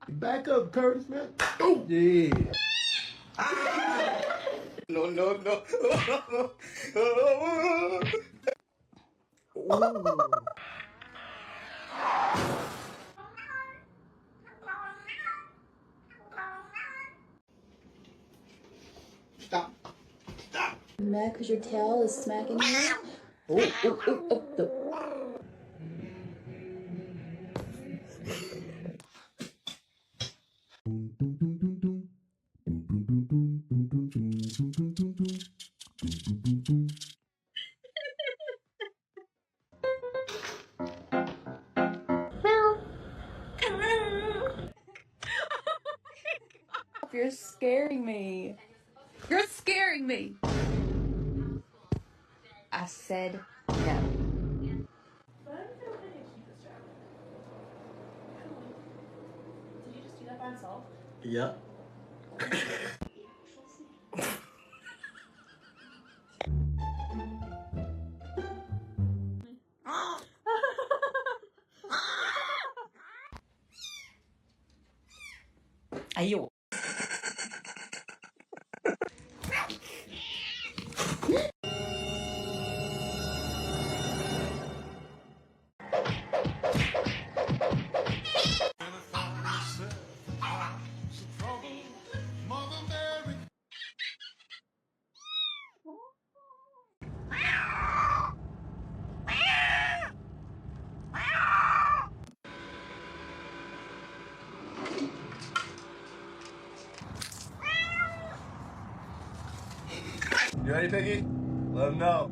Back up, Curtis, man. Oh, yeah. No, no, no. Ooh. Stop. Stop. Mad because your tail is smacking you? Oh. You're scaring me. You're scaring me. I said no. Did you just do that by himself? Yep. Ayo. You ready, Piggy? Let him know.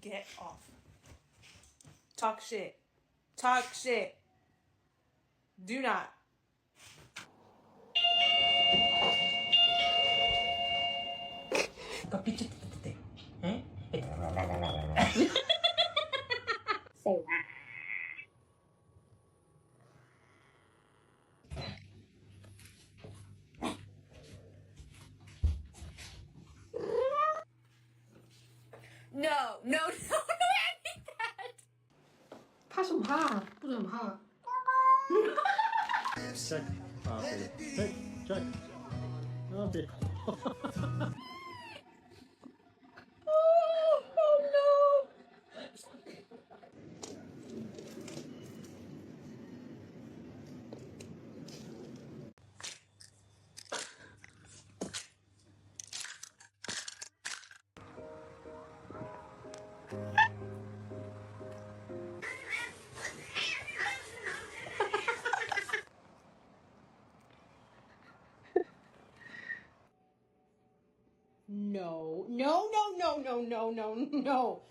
Get off. Talk shit. Talk shit. Do not. Say wow. No, no, no, no, I need that. 怕什么怕？不准怕。Check. Okay. Hey, check. Okay. Oh no. No, no, no, no, no, no, no, no.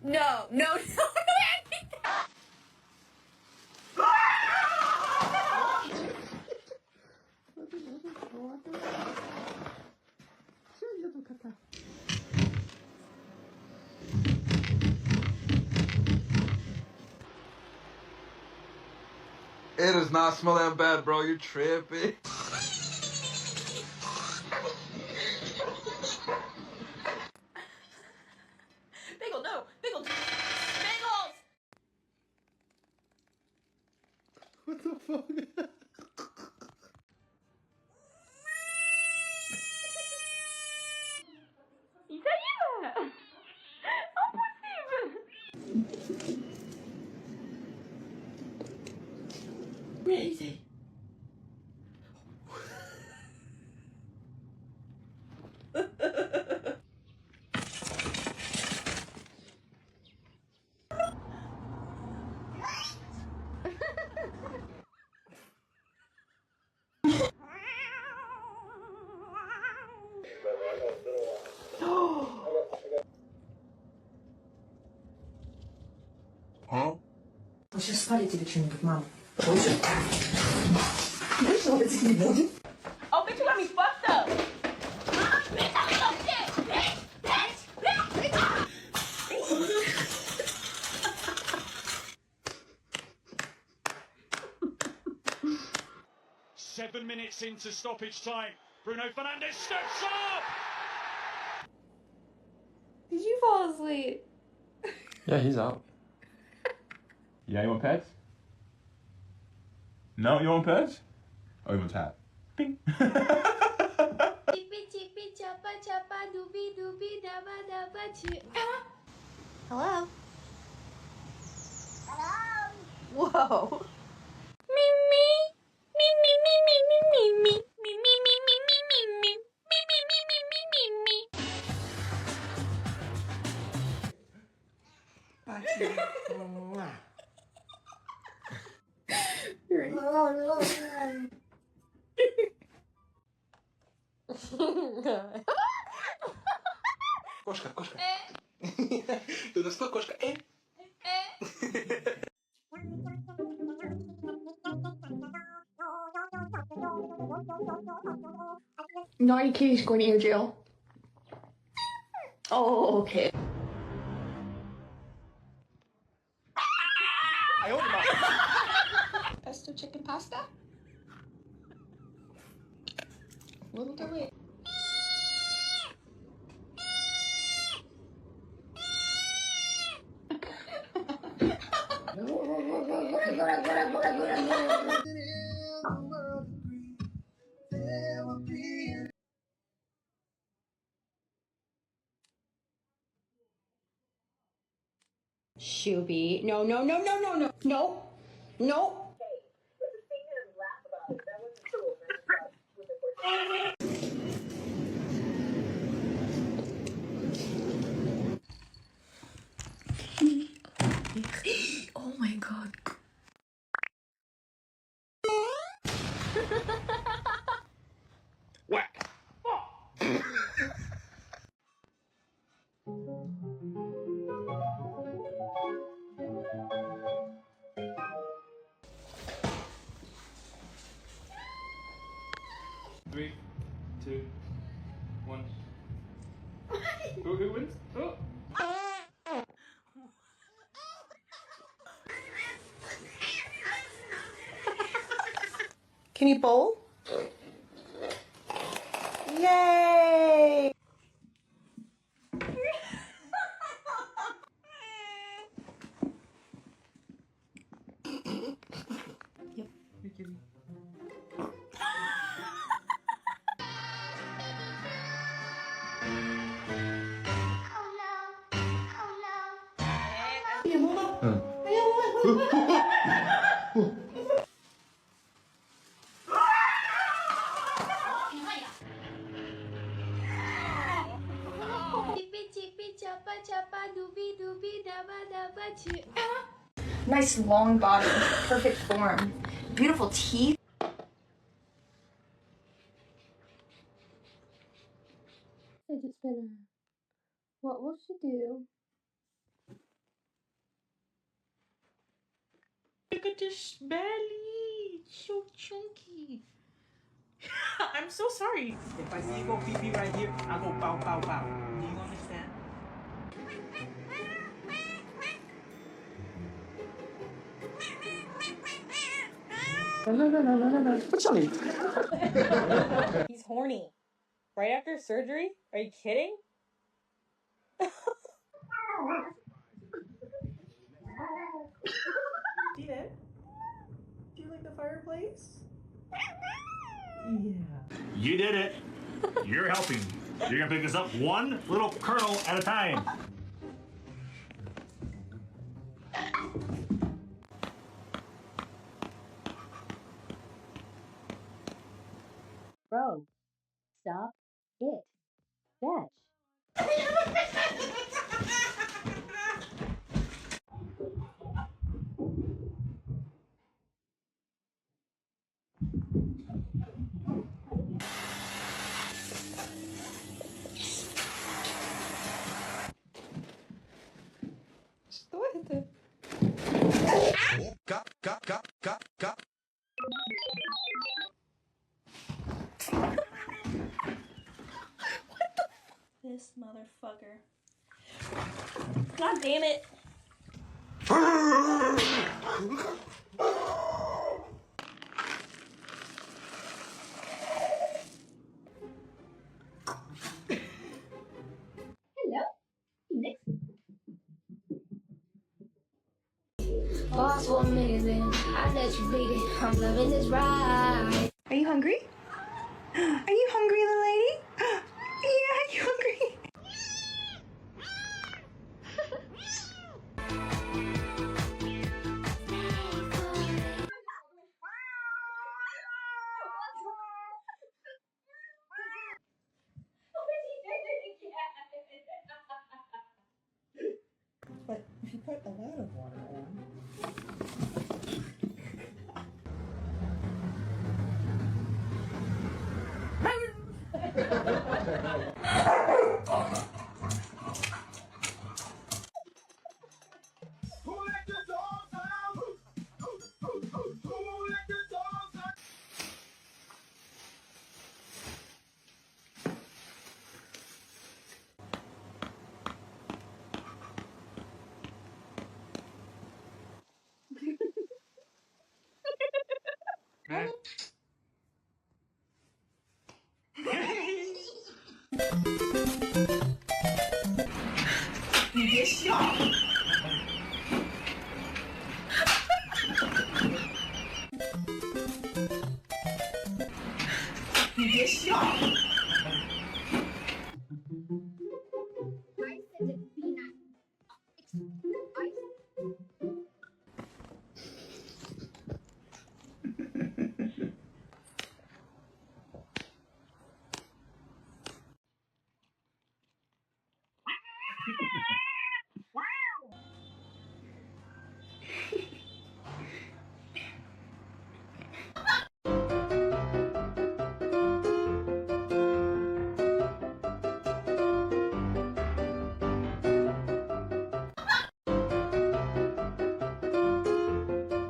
No, no, no, no, I need that. It does not smell that bad, bro. You're tripping. Bagel, no. Bagel. Bagels. What the fuck? Isaia! Não possível! Crazy. 我是스파게티를 주는 그 맘. Oh, bitch, you got me fucked up. Bitch, I ain't no shit. Bitch. 7 minutes into stoppage time. Bruno Fernandes steps up! Did you fall asleep? Yeah, he's out. Yeah, you want pets? No, you want pets? Oh, you want tap? Bing. Chippy, chippy, choppa, choppa, doobie, doobie, dabba, dabba, chip. Hello? Hello? Whoa. Me, me. Me, me, me, me, me, me, me. Me, me, me, me, me, me, me. Me, me, me, me, me, me, me. Кошка, кошка. Ты у нас кто кошка? Naughty kitty's going to air jail. Oh, okay. Pesto chicken pasta? Little delay. Shuby. No, no, no, no, no, no. No. No. Oh my god. Whack! 3, 2, 1. Who wins? Oh. Can you bowl? Yay! Yep, you're kidding. Chippy, chippy, choppa, choppa, doobie, doobie, dabba, dabba, chip. Nice long body, perfect form, beautiful teeth. Fidget spinner. What will she do? Look at this belly. So chunky. I'm so sorry. If I see you go pee pee right here, I go pow pow pow. Do you understand? He's horny. Right after surgery? Are you kidding? Steven? Do you like the fireplace? Yeah. You did it. You're helping. You're gonna pick this up one little kernel at a time. Bro, stop it. Fetch. Что это? This motherfucker. God damn it. Hello. Next. Boss for a minute, then I let you beat it. I'm loving this ride. Are you hungry? Are you hungry, little lady? Yeah, you hungry? But if you put a lot of water on. You get shot. You get shot.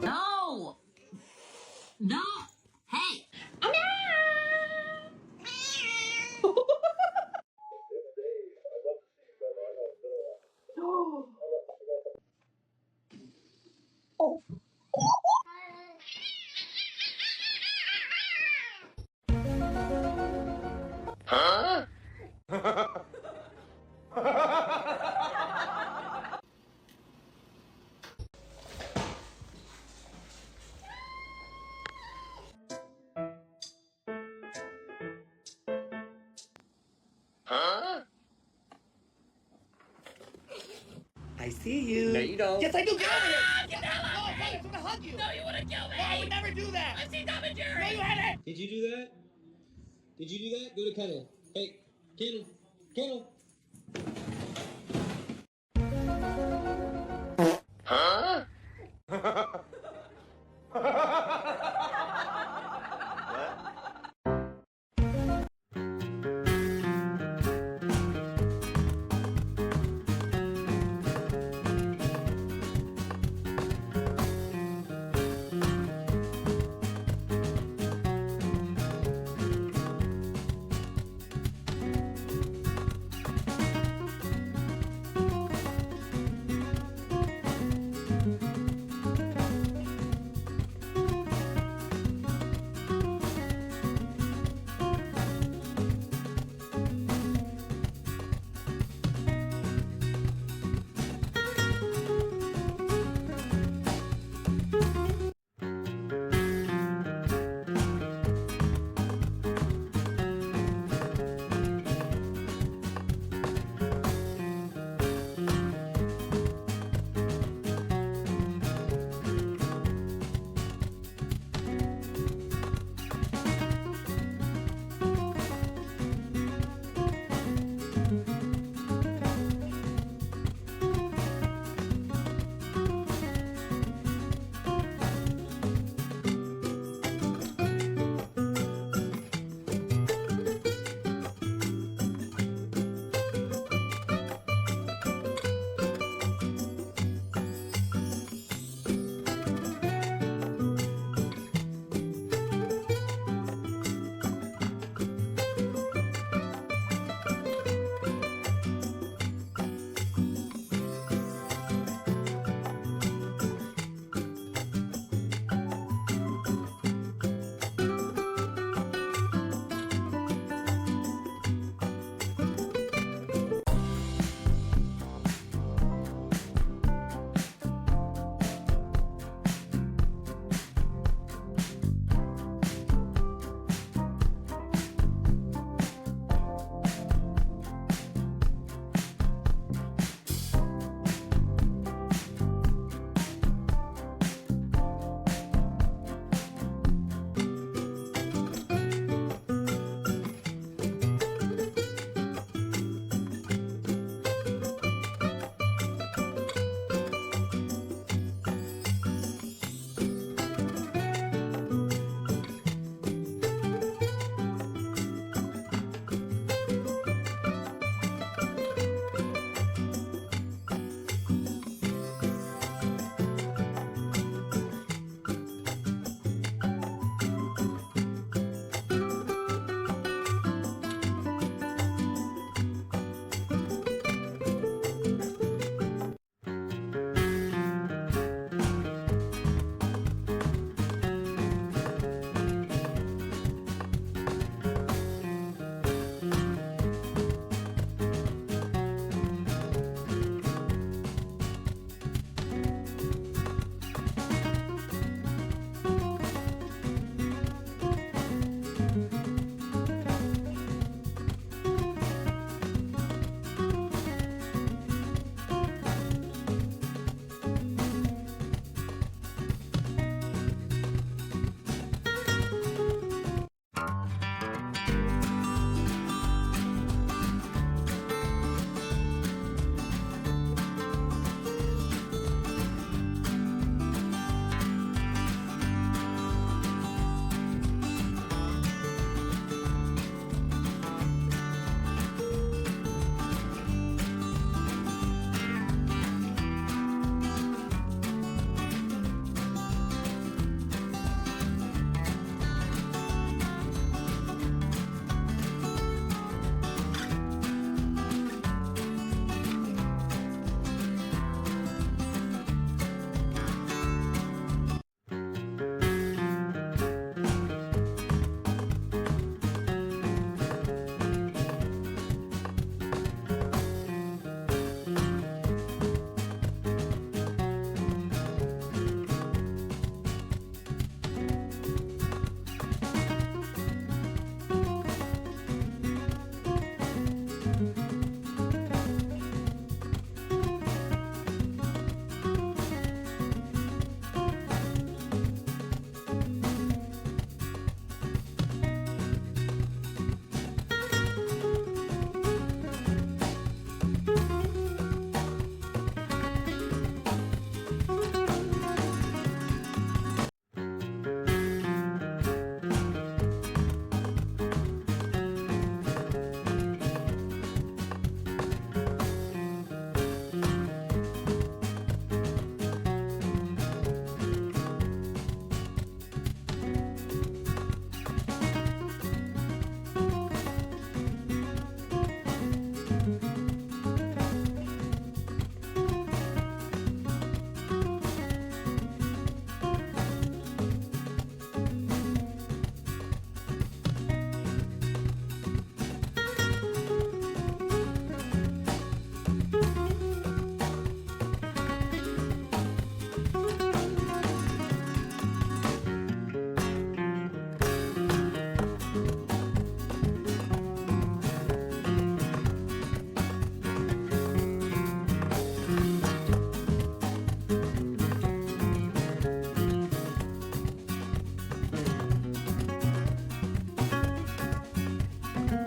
No! No! Hey! I see you. No, you don't. Yes, I do. Get over here. Get the hell out of here. I'm gonna hug you. No, you wanna kill me. No, I would never do that. I've seen Tom and Jerry. No, you haven't. Did you do that? Did you do that? Go to Kendall. Hey, Kendall. Kendall.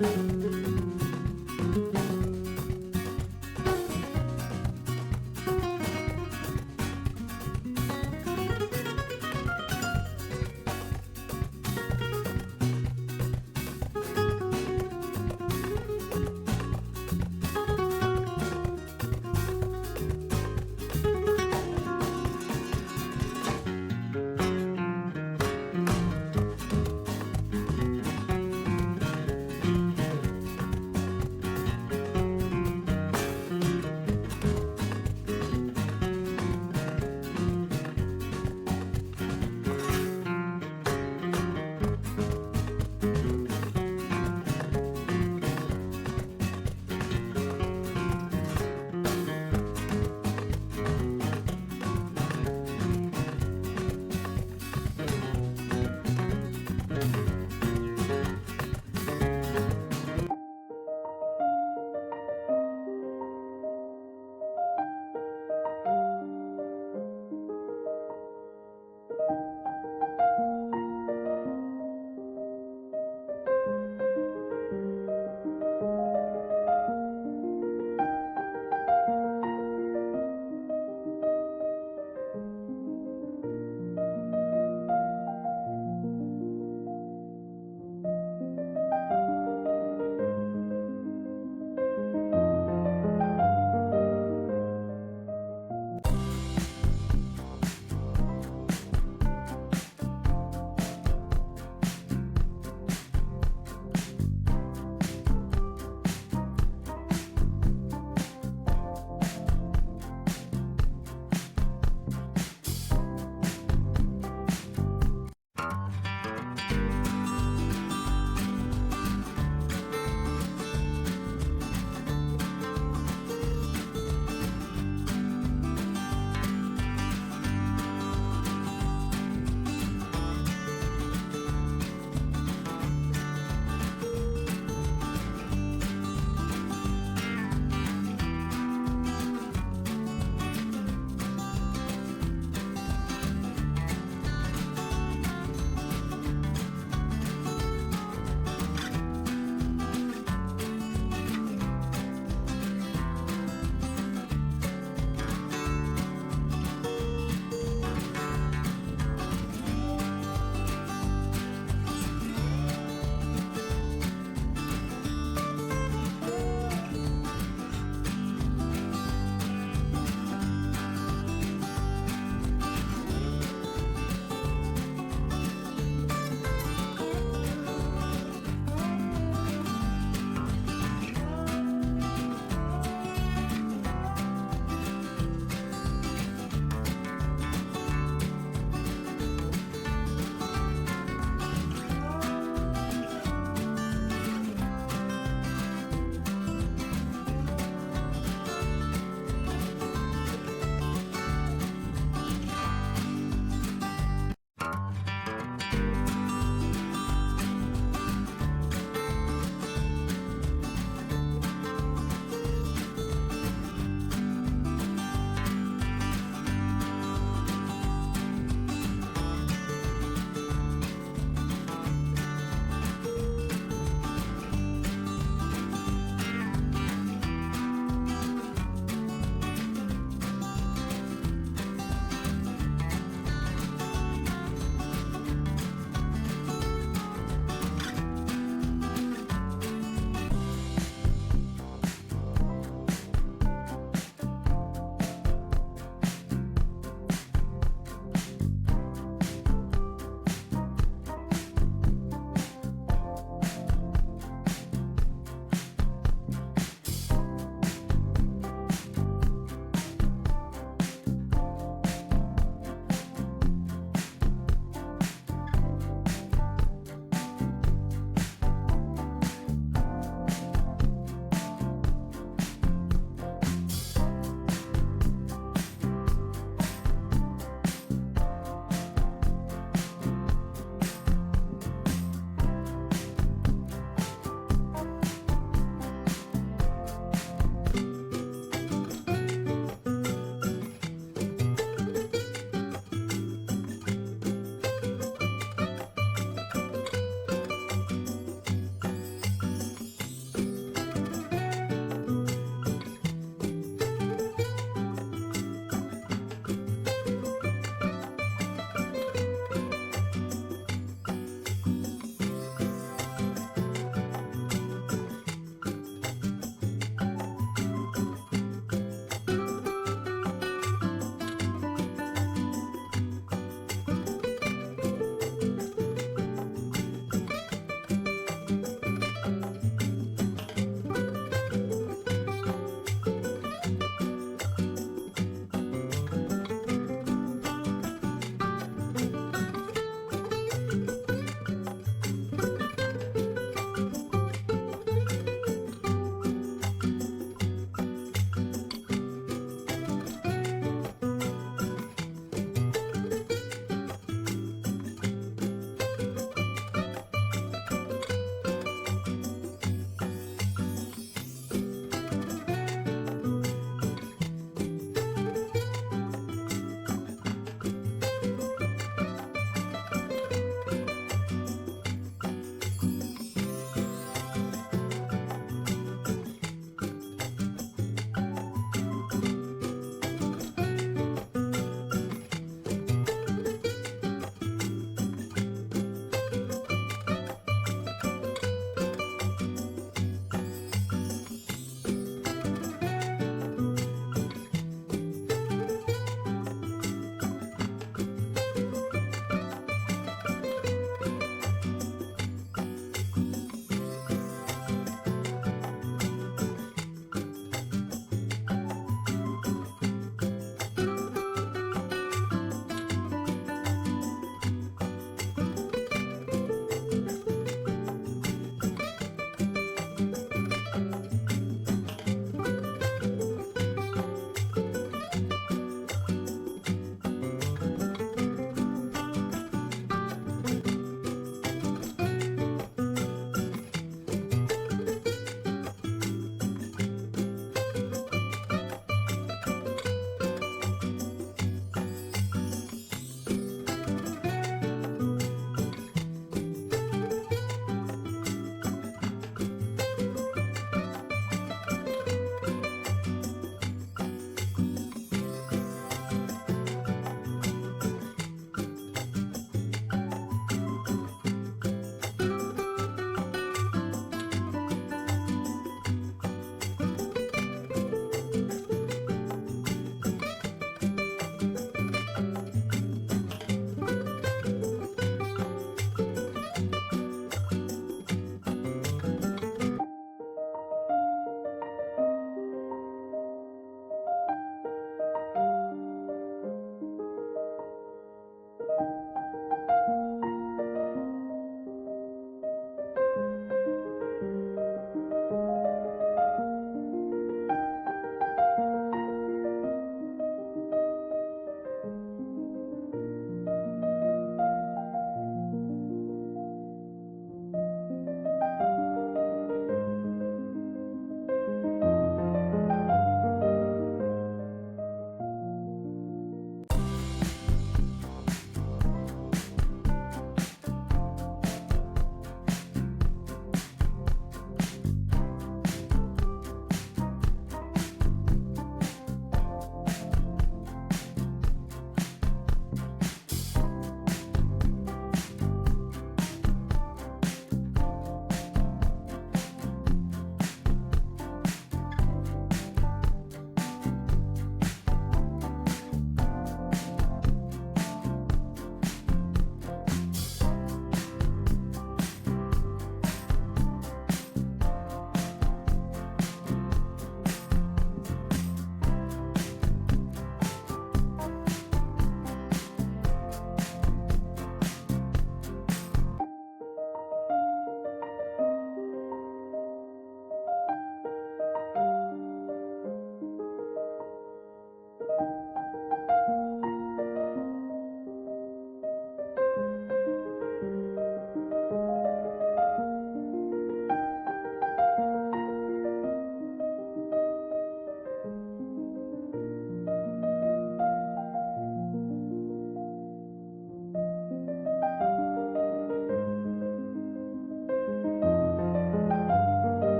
Bye.